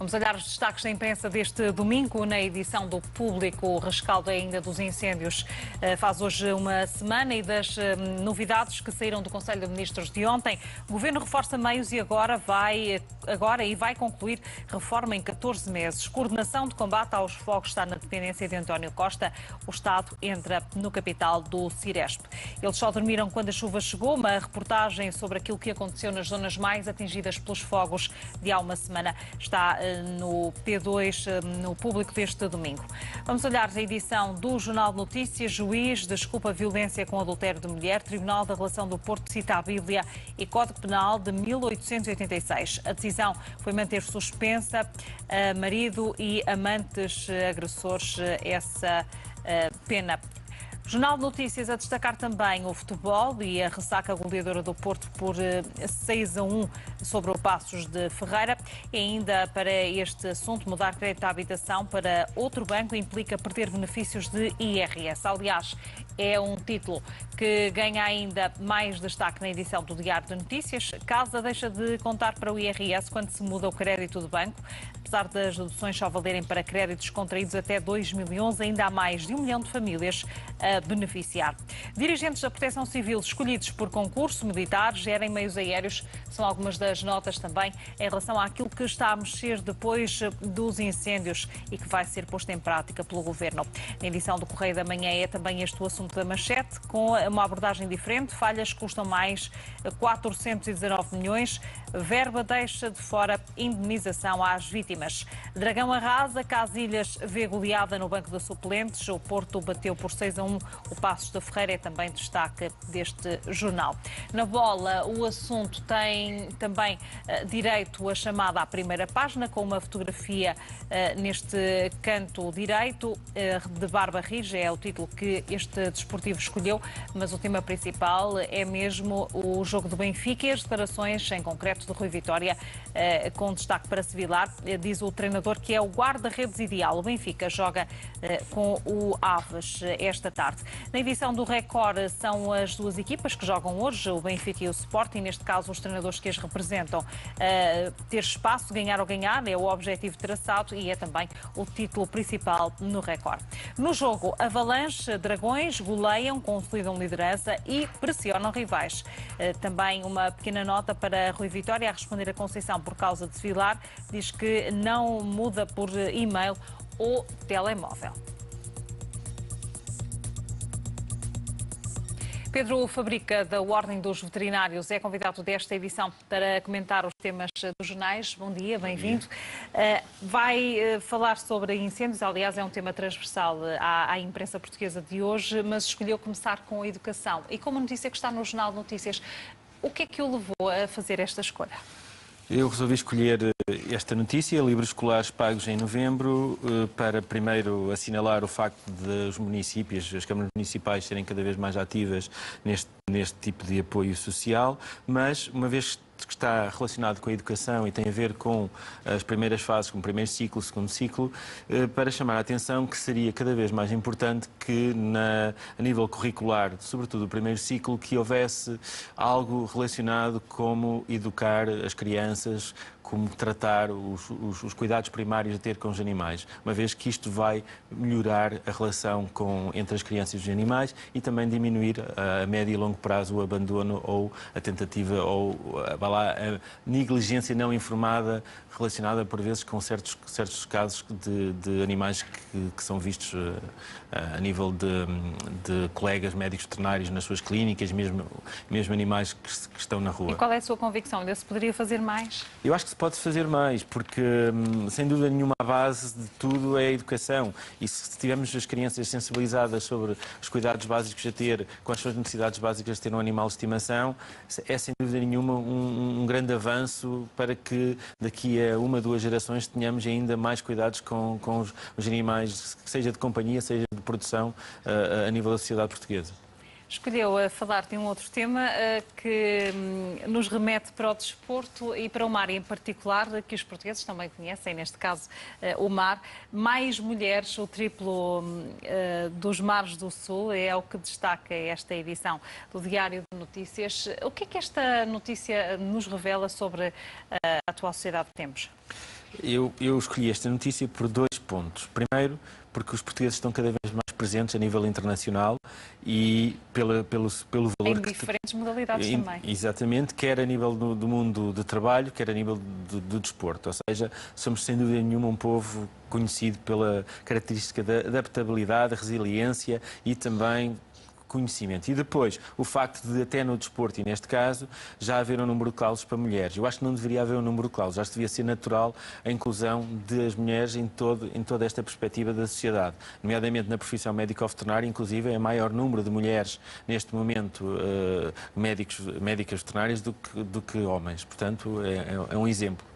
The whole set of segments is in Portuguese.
Vamos olhar os destaques da imprensa deste domingo. Na edição do Público, o rescaldo ainda dos incêndios faz hoje uma semana e das novidades que saíram do Conselho de Ministros de ontem. O Governo reforça meios e agora vai concluir reforma em 14 meses. Coordenação de combate aos fogos está na dependência de António Costa. O Estado entra no capital do Ciresp. Eles só dormiram quando a chuva chegou. Uma reportagem sobre aquilo que aconteceu nas zonas mais atingidas pelos fogos de há uma semana está no P2, no Público deste domingo. Vamos olhar a edição do Jornal de Notícias. Juiz desculpa violência com adultério de mulher. Tribunal da Relação do Porto cita a Bíblia e Código Penal de 1886. A decisão foi manter suspensa marido e amantes agressores essa pena. Jornal de Notícias a destacar também o futebol e a ressaca goleadora do Porto por 6-1 sobre o Paços de Ferreira. E ainda para este assunto, mudar crédito à habitação para outro banco implica perder benefícios de IRS. Aliás, é um título que ganha ainda mais destaque na edição do Diário de Notícias. Casa deixa de contar para o IRS quando se muda o crédito do banco. Apesar das deduções só valerem para créditos contraídos até 2011, ainda há mais de 1 milhão de famílias a beneficiar. Dirigentes da Proteção Civil escolhidos por concurso, militares, gerem meios aéreos, são algumas das notas também em relação àquilo que está a mexer depois dos incêndios e que vai ser posto em prática pelo Governo. Na edição do Correio da Manhã é também este o assunto da manchete, com uma abordagem diferente. Falhas custam mais 419 milhões. Verba deixa de fora indemnização às vítimas. Dragão arrasa, Casilhas vê goleada no banco de suplentes. O Porto bateu por 6-1 o Paços da Ferreira, é também destaque deste jornal. Na bola, o assunto tem também direito a chamada à primeira página, com uma fotografia neste canto direito de Barba Rija, é o título que este desportivo escolheu, mas o tema principal é mesmo o jogo do Benfica e as declarações, em concreto, de Rui Vitória, com destaque para Sevilar. Diz o treinador que é o guarda-redes ideal. O Benfica joga com o Aves esta tarde. Na edição do Record são as duas equipas que jogam hoje, o Benfica e o Sporting. Neste caso, os treinadores que as representam. Ter espaço, ganhar ou ganhar, é o objetivo traçado e é também o título principal no Record. No jogo, Avalanche, Dragões goleiam, consolidam liderança e pressionam rivais. Também uma pequena nota para Rui Vitória a responder a Conceição por causa de Sevilar. Diz que não muda por e-mail ou telemóvel. Pedro Fabrica, da Ordem dos Veterinários, é convidado desta edição para comentar os temas dos jornais. Bom dia, bem-vindo. Vai falar sobre incêndios, aliás, é um tema transversal à imprensa portuguesa de hoje, mas escolheu começar com a educação. E como notícia que está no Jornal de Notícias, o que é que o levou a fazer esta escolha? Eu resolvi escolher esta notícia, livros escolares pagos em novembro, para primeiro assinalar o facto de os municípios, as câmaras municipais serem cada vez mais ativas neste tipo de apoio social, mas uma vez que está relacionado com a educação e tem a ver com as primeiras fases, com o primeiro ciclo, o segundo ciclo, para chamar a atenção que seria cada vez mais importante que a nível curricular, sobretudo o primeiro ciclo, que houvesse algo relacionado como educar as crianças, como tratar os cuidados primários a ter com os animais, uma vez que isto vai melhorar a relação entre as crianças e os animais e também diminuir a médio e longo prazo o abandono ou a tentativa ou a negligência não informada relacionada por vezes com certos casos de animais que são vistos a nível de colegas médicos veterinários nas suas clínicas, mesmo animais que estão na rua. E qual é a sua convicção? Ainda se poderia fazer mais? Eu acho que se pode fazer mais, porque sem dúvida nenhuma a base de tudo é a educação. E se tivermos as crianças sensibilizadas sobre os cuidados básicos a ter, com as suas necessidades básicas de ter um animal de estimação, é sem dúvida nenhuma um grande avanço para que daqui a 1, 2 gerações tenhamos ainda mais cuidados com os animais, seja de companhia, seja de produção, a nível da sociedade portuguesa. Escolheu falar de um outro tema que nos remete para o desporto e para uma área em particular que os portugueses também conhecem, neste caso o mar. Mais mulheres, o triplo dos mares do Sul, é o que destaca esta edição do Diário de Notícias. O que é que esta notícia nos revela sobre a atual sociedade que temos? Eu escolhi esta notícia por dois pontos. Primeiro, porque os portugueses estão cada vez mais presentes a nível internacional e pelo valor Em diferentes modalidades também. Exatamente, quer a nível do mundo de trabalho, quer a nível do desporto. Ou seja, somos sem dúvida nenhuma um povo conhecido pela característica da adaptabilidade, resiliência e também conhecimento. E depois, o facto de até no desporto, e neste caso, já haver um número de cláusulas para mulheres. Eu acho que não deveria haver um número de cláusulas, acho que devia ser natural a inclusão das mulheres em toda esta perspectiva da sociedade, nomeadamente na profissão médico-veterinária, inclusive é maior número de mulheres neste momento médicas veterinárias do que homens. Portanto, é um exemplo.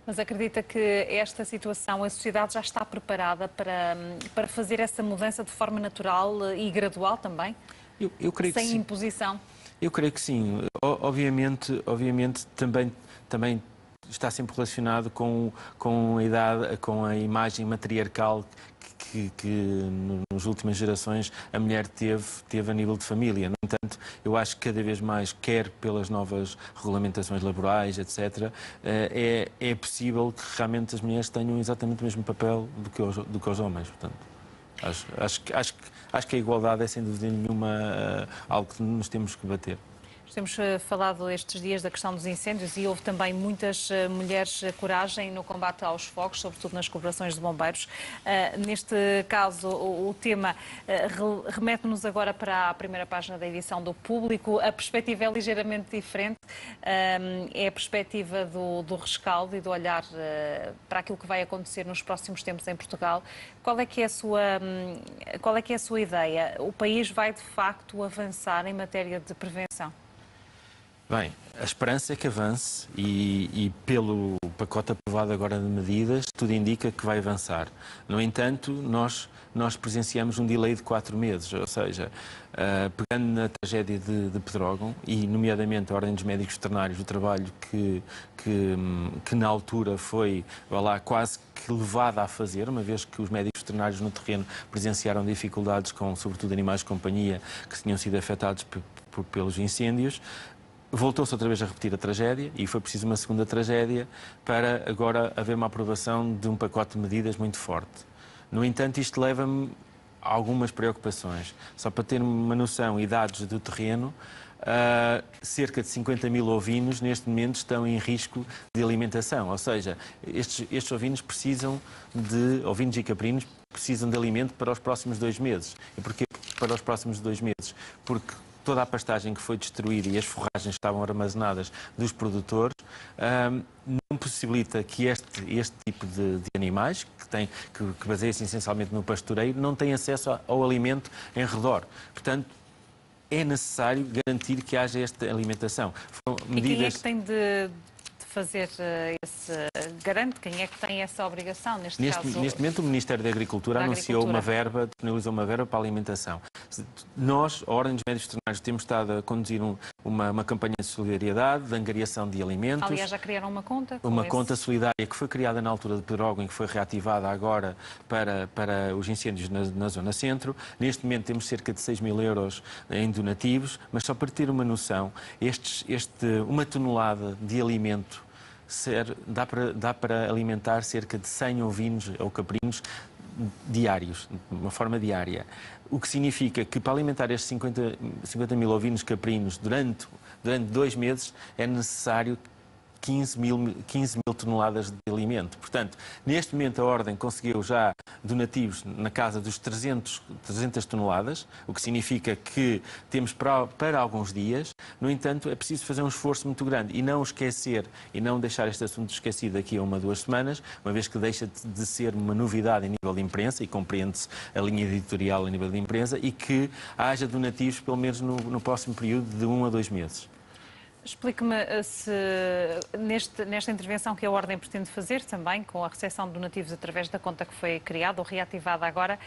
Mas acredita que esta situação, a sociedade já está preparada para fazer essa mudança de forma natural e gradual também? Eu creio que sim. Sem imposição? Eu creio que sim. Obviamente também está sempre relacionado com a idade, com a imagem matriarcal que nas últimas gerações a mulher teve a nível de família. No entanto, eu acho que cada vez mais, quer pelas novas regulamentações laborais, etc., é possível que realmente as mulheres tenham exatamente o mesmo papel do que os homens. Portanto, acho que a igualdade é, sem dúvida nenhuma, algo que nos temos que bater. Temos falado estes dias da questão dos incêndios e houve também muitas mulheres coragem no combate aos fogos, sobretudo nas corporações de bombeiros. Neste caso, o tema remete-nos agora para a primeira página da edição do Público. A perspectiva é ligeiramente diferente. É a perspectiva do rescaldo e do olhar para aquilo que vai acontecer nos próximos tempos em Portugal. Qual é que é a sua ideia? O país vai, de facto, avançar em matéria de prevenção? Bem, a esperança é que avance e pelo pacote aprovado agora de medidas, tudo indica que vai avançar. No entanto, nós presenciamos um delay de 4 meses, ou seja, pegando na tragédia de Pedrógão e, nomeadamente, a Ordem dos Médicos Veterinários, o trabalho que na altura foi quase que levada a fazer, uma vez que os médicos veterinários no terreno presenciaram dificuldades com, sobretudo, animais de companhia que tinham sido afetados pelos incêndios. Voltou-se outra vez a repetir a tragédia e foi preciso uma segunda tragédia para agora haver uma aprovação de um pacote de medidas muito forte. No entanto, isto leva-me a algumas preocupações. Só para ter uma noção e dados do terreno, cerca de 50 mil ovinos neste momento estão em risco de alimentação. Ou seja, estes ovinos ovinos e caprinos precisam de alimento para os próximos 2 meses. E porquê para os próximos 2 meses? Porque toda a pastagem que foi destruída e as forragens que estavam armazenadas dos produtores não possibilita que este tipo de animais, que baseia-se essencialmente no pastoreio, não tenham acesso ao alimento em redor. Portanto, é necessário garantir que haja esta alimentação. E quem é que tem de fazer garante quem é que tem essa obrigação neste caso? Neste momento o Ministério da Agricultura anunciou disponibilizou uma verba para a alimentação. Nós, a Ordem dos Médicos Veterinários, temos estado a conduzir uma campanha de solidariedade, de angariação de alimentos. Aliás, já criaram uma conta? Uma conta solidária que foi criada na altura de Pedrógão e que foi reativada agora para os incêndios na Zona Centro. Neste momento temos cerca de 6 mil euros em donativos, mas só para ter uma noção, uma tonelada de alimento dá para alimentar cerca de 100 ovinos ou caprinos diários, de uma forma diária. O que significa que para alimentar estes 50 mil ovinos caprinos durante 2 meses é necessário 15 mil toneladas de alimento. Portanto, neste momento a Ordem conseguiu já donativos na casa dos 300 toneladas, o que significa que temos para alguns dias. No entanto, é preciso fazer um esforço muito grande e não esquecer e não deixar este assunto esquecido daqui a 1 ou 2 semanas, uma vez que deixa de ser uma novidade em nível de imprensa e compreende-se a linha editorial a nível de imprensa e que haja donativos pelo menos no próximo período de 1 a 2 meses. Explique-me se nesta intervenção que a Ordem pretende fazer também, com a recepção de donativos através da conta que foi criada ou reativada agora,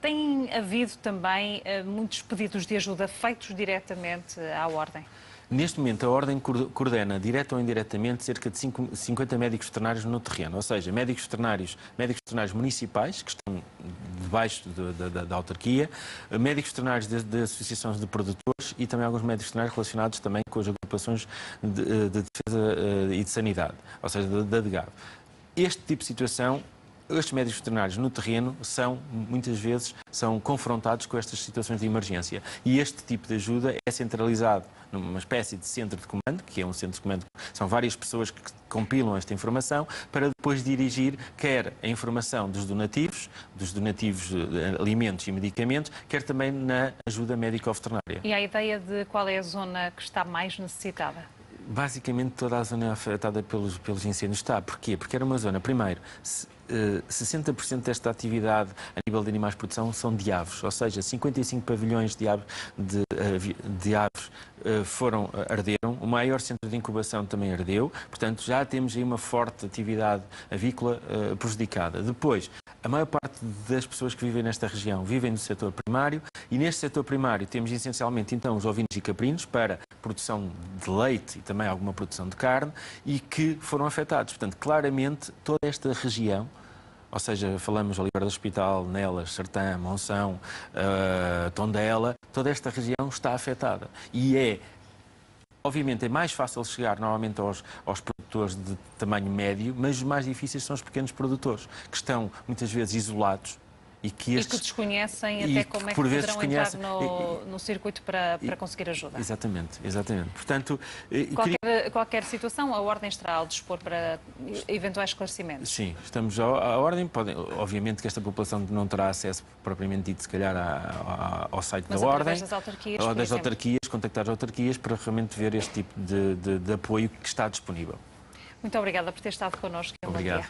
tem havido também muitos pedidos de ajuda feitos diretamente à Ordem? Neste momento, a Ordem coordena, direta ou indiretamente, cerca de 50 médicos veterinários no terreno, ou seja, médicos veterinários municipais, que estão de debaixo da autarquia, médicos veterinários de associações de produtores e também alguns médicos veterinários relacionados também com as agrupações de defesa e de sanidade, ou seja, da DGAV. Este tipo de situação, estes médicos veterinários no terreno muitas vezes, são confrontados com estas situações de emergência. E este tipo de ajuda é centralizado numa espécie de centro de comando, que é um centro de comando, são várias pessoas que compilam esta informação, para depois dirigir quer a informação dos donativos de alimentos e medicamentos, quer também na ajuda médico-veterinária. E a ideia de qual é a zona que está mais necessitada? Basicamente toda a zona afetada pelos incêndios está. Porquê? Porque era uma zona, primeiro, 60% desta atividade a nível de animais de produção são de aves, ou seja, 55 pavilhões de aves arderam, o maior centro de incubação também ardeu, portanto já temos aí uma forte atividade avícola prejudicada. Depois, a maior parte das pessoas que vivem nesta região vivem no setor primário e neste setor primário temos essencialmente então os ovinos e caprinos para produção de leite e também alguma produção de carne e que foram afetados. Portanto, claramente toda esta região, ou seja, falamos Oliveira do Hospital, Nelas, Sertã, Monção, Tondela, toda esta região está afetada. E obviamente, é mais fácil chegar normalmente aos produtores de tamanho médio, mas os mais difíceis são os pequenos produtores, que estão muitas vezes isolados. E que desconhecem até como é que poderão entrar no circuito para conseguir ajuda. Exatamente. Portanto, qualquer situação, a Ordem estará ao dispor para eventuais esclarecimentos? Sim, estamos à Ordem. Obviamente que esta população não terá acesso, propriamente dito, se calhar, ao site da Ordem. Ou das autarquias, contactar as autarquias para realmente ver este tipo de apoio que está disponível. Muito obrigada por ter estado connosco. Obrigado.